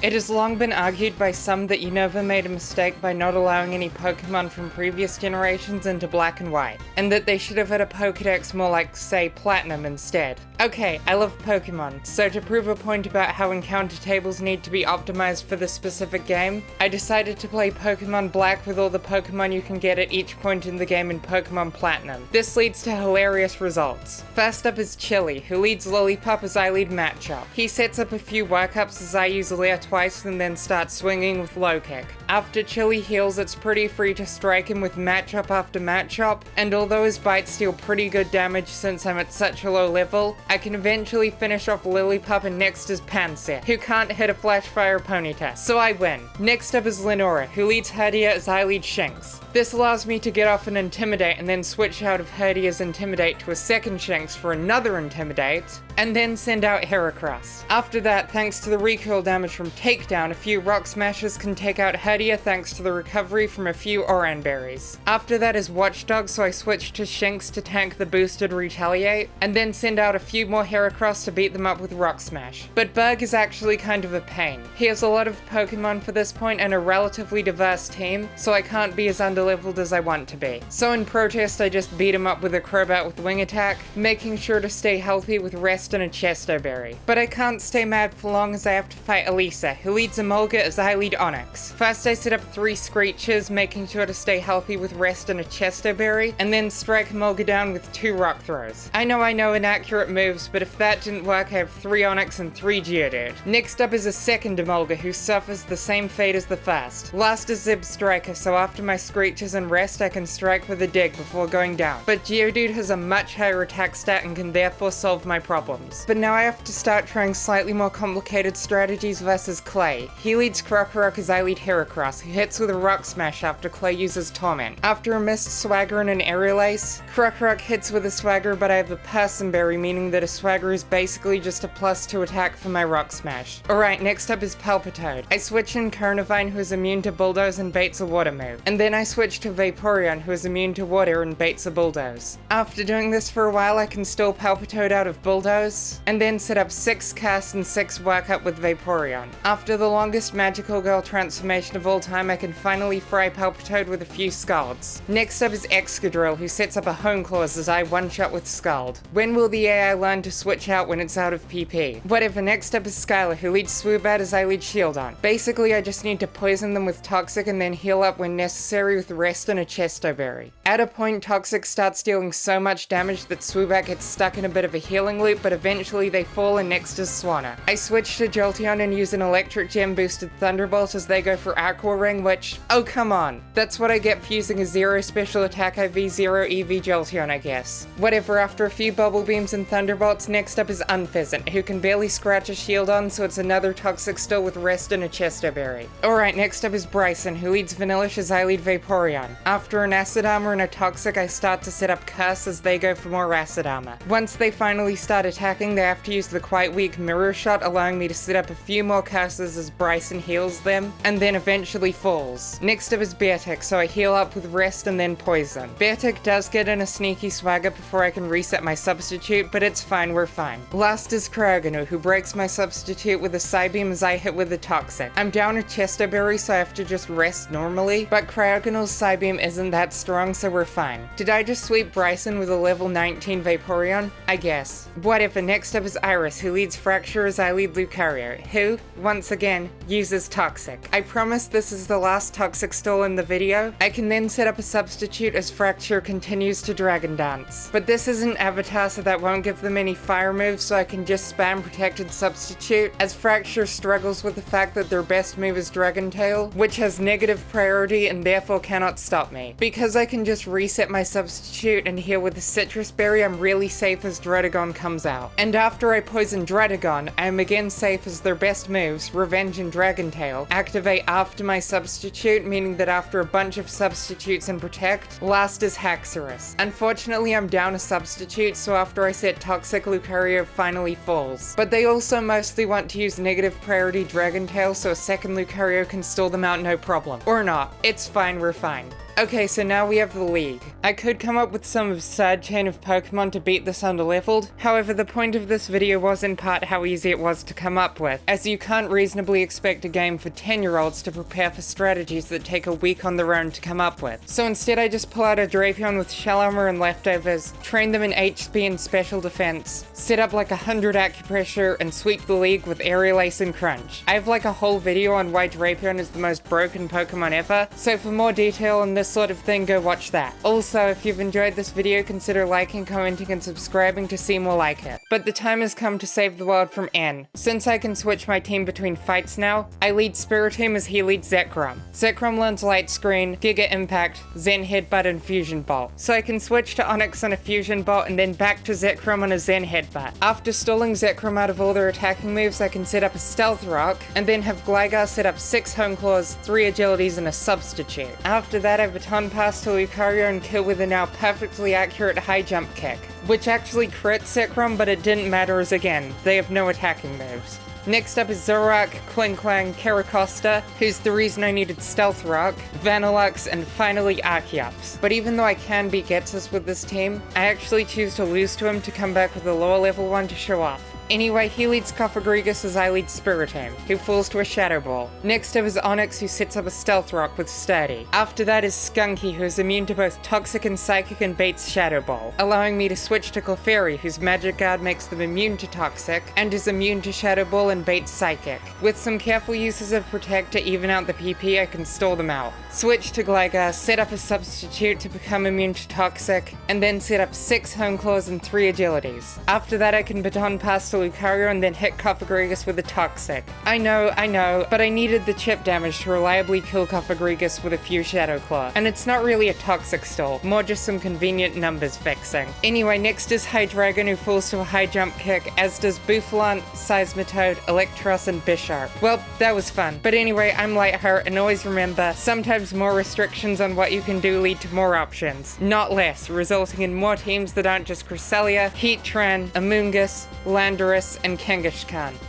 It has long been argued by some that Unova made a mistake by not allowing any Pokemon from previous generations into Black and White, and that they should have had a Pokedex more like, say, Platinum instead. Okay, I love Pokemon, so to prove a point about how encounter tables need to be optimized for this specific game, I decided to play Pokemon Black with all the Pokemon you can get at each point in the game in Pokemon Platinum. This leads to hilarious results. First up is Chili, who leads Lollipop as I lead Matchup. He sets up a few workups as I use Leer twice and then starts swinging with Low Kick. After Chili heals, it's pretty free to strike him with Matchup after Matchup, and although his bites deal pretty good damage since I'm at such a low level, I can eventually finish off Lillipup, and next is Pansear, who can't hit a Flash Fire Ponyta, so I win. Next up is Leonora, who leads Herdia as I lead Shinx. This allows me to get off an Intimidate and then switch out of Herdia's Intimidate to a second Shinx for another Intimidate, and then send out Heracross. After that, thanks to the recoil damage from Takedown, a few Rock Smashes can take out Herdia thanks to the recovery from a few Oran Berries. After that is Watchdog, so I switch to Shinx to tank the boosted Retaliate, and then send out a few more Heracross to beat them up with Rock Smash. But Burg is actually kind of a pain. He has a lot of Pokemon for this point and a relatively diverse team, so I can't be as underleveled as I want to be. So in protest, I just beat him up with a Crobat with Wing Attack, making sure to stay healthy with Rest and a Chesto Berry. But I can't stay mad for long as I have to fight Eliesa, who leads Emolga as I lead Onix. First I set up 3 Screeches, making sure to stay healthy with Rest and a Chesto Berry, and then strike Emolga down with 2 Rock Throws. I know inaccurate moves, but if that didn't work, I have 3 Onix and 3 Geodude. Next up is a second Emolga who suffers the same fate as the first. Last is Zeb Striker, so after my Screeches and Rest, I can strike with a Dig before going down. But Geodude has a much higher attack stat and can therefore solve my problems. But now I have to start trying slightly more complicated strategies versus Clay. He leads Krokorok as I lead Heracross, who hits with a Rock Smash after Clay uses Torment. After a missed Swagger and an Aerial Ace, Krokorok hits with a Swagger, but I have a Person Berry, meaning that a Swagger is basically just a +2 attack for my Rock Smash. Alright, next up is Palpitoad. I switch in Carnivine, who is immune to Bulldoze and baits a Water move. And then I switch to Vaporeon, who is immune to Water and baits a Bulldoze. After doing this for a while, I can stall Palpitoad out of Bulldoze, and then set up 6 Cast and 6 Workup with Vaporeon. After the longest Magical Girl transformation of all time, I can finally fry Palpitoad with a few Scalds. Next up is Excadrill, who sets up a Hone Claws as I one-shot with Scald. When will the AI learn to switch out when it's out of PP? Whatever, next up is Skyla, who leads Swoobat as I lead Shieldon. Basically, I just need to poison them with Toxic and then heal up when necessary with Rest and a Chesto Berry. At a point, Toxic starts dealing so much damage that Swoobat gets stuck in a bit of a healing loop, but eventually they fall, and next is Swanna. I switch to Jolteon and use an Electric Gem boosted Thunderbolt as they go for Aqua Ring, which, oh come on. That's what I get for using a 0 special attack IV 0 EV Jolteon, I guess. Whatever, after a few Bubble Beams and Thunderbolts, next up is Unpheasant, who can barely scratch a shield on, so it's another Toxic still with Rest and a Chesto Berry. Alright, next up is Brycen, who leads Vanillish as I lead Vaporeon. After an Acid Armor and a Toxic, I start to set up Curse as they go for more Acid Armor. Once they finally start attacking, they have to use the quite weak Mirror Shot, allowing me to set up a few more Curses as Brycen heals them, and then eventually falls. Next up is Beartic, so I heal up with Rest and then Poison. Beartic does get in a sneaky Swagger before I can reset my Substitute, but it's fine, we're fine. Last is Cryoganu, who breaks my Substitute with a Psybeam as I hit with a Toxic. I'm down a Chesto Berry, so I have to just rest normally, but Cryoganu's Psybeam isn't that strong, so we're fine. Did I just sweep Brycen with a level 19 Vaporeon? I guess. Whatever, next up is Iris, who leads Fracture as I lead Lucario, who, once again, uses Toxic. I promise this is the last Toxic stall in the video. I can then set up a substitute as Fracture continues to Dragon Dance. But this is an avatar, so that won't give them any fire moves, so I can just spam Protected Substitute, as Fracture struggles with the fact that their best move is Dragon Tail, which has negative priority and therefore cannot stop me. Because I can just reset my substitute and heal with the Citrus Berry, I'm really safe as Dredagon comes out. And after I poison Dredagon, I am again safe as their best moves, Revenge and Dragon Tail, activate after my substitute, meaning that after a bunch of substitutes and Protect, last is Haxorus. Unfortunately, I'm down a substitute, so after I set Toxic, Lucario finally falls. But they also mostly want to use negative priority Dragon Tail, so a second Lucario can stall them out no problem. Or not. It's fine, we're fine. Okay, so now we have the league. I could come up with some absurd chain of Pokemon to beat this underleveled, however the point of this video was in part how easy it was to come up with, as you can't reasonably expect a game for 10-year-olds to prepare for strategies that take a week on their own to come up with. So instead I just pull out a Drapion with shell armor and leftovers, train them in HP and special defense, set up like 100 acupressure, and sweep the league with aerial ace and crunch. I have like a whole video on why Drapion is the most broken Pokemon ever, so for more detail on this sort of thing, go watch that. Also, if you've enjoyed this video, consider liking, commenting, and subscribing to see more like it. But the time has come to save the world from N. Since I can switch my team between fights now, I lead Spiritomb as he leads Zekrom. Zekrom learns Light Screen, Giga Impact, Zen Headbutt, and Fusion Bolt. So I can switch to Onix on a Fusion Bolt and then back to Zekrom on a Zen Headbutt. After stalling Zekrom out of all their attacking moves, I can set up a Stealth Rock, and then have Gligar set up 6 Home Claws, 3 Agilities, and a Substitute. After that, I baton pass to Lucario and kill with a now perfectly accurate high jump kick, which actually crits Zekrom, but it didn't matter as again, they have no attacking moves. Next up is Zoroark, Klinklang, Caracosta, who's the reason I needed Stealth Rock, Vanillux, and finally Archeops. But even though I can beat Ghetsis with this team, I actually choose to lose to him to come back with a lower level one to show off. Anyway, he leads Cofagrigus as I lead Spiritomb, who falls to a Shadow Ball. Next up is Onix, who sets up a Stealth Rock with Sturdy. After that is Skunky, who is immune to both Toxic and Psychic and baits Shadow Ball, allowing me to switch to Clefairy, whose Magic Guard makes them immune to Toxic, and is immune to Shadow Ball and baits Psychic. With some careful uses of Protect to even out the PP, I can stall them out. Switch to Gligar, set up a Substitute to become immune to Toxic, and then set up 6 Home Claws and 3 Agilities. After that I can baton pass to Lucario and then hit Cofagrigus with a Toxic. I know, but I needed the chip damage to reliably kill Cofagrigus with a few Shadow Claw. And it's not really a Toxic stall, more just some convenient numbers fixing. Anyway, next is Hydreigon, who falls to a high jump kick, as does Bouffalant, Seismitoad, Electros, and Bisharp. Well, that was fun. But anyway, I'm Lightheart, and always remember, sometimes more restrictions on what you can do lead to more options, not less, resulting in more teams that aren't just Cresselia, Heatran, Amoonguss, Landorus, and Kangaskhan.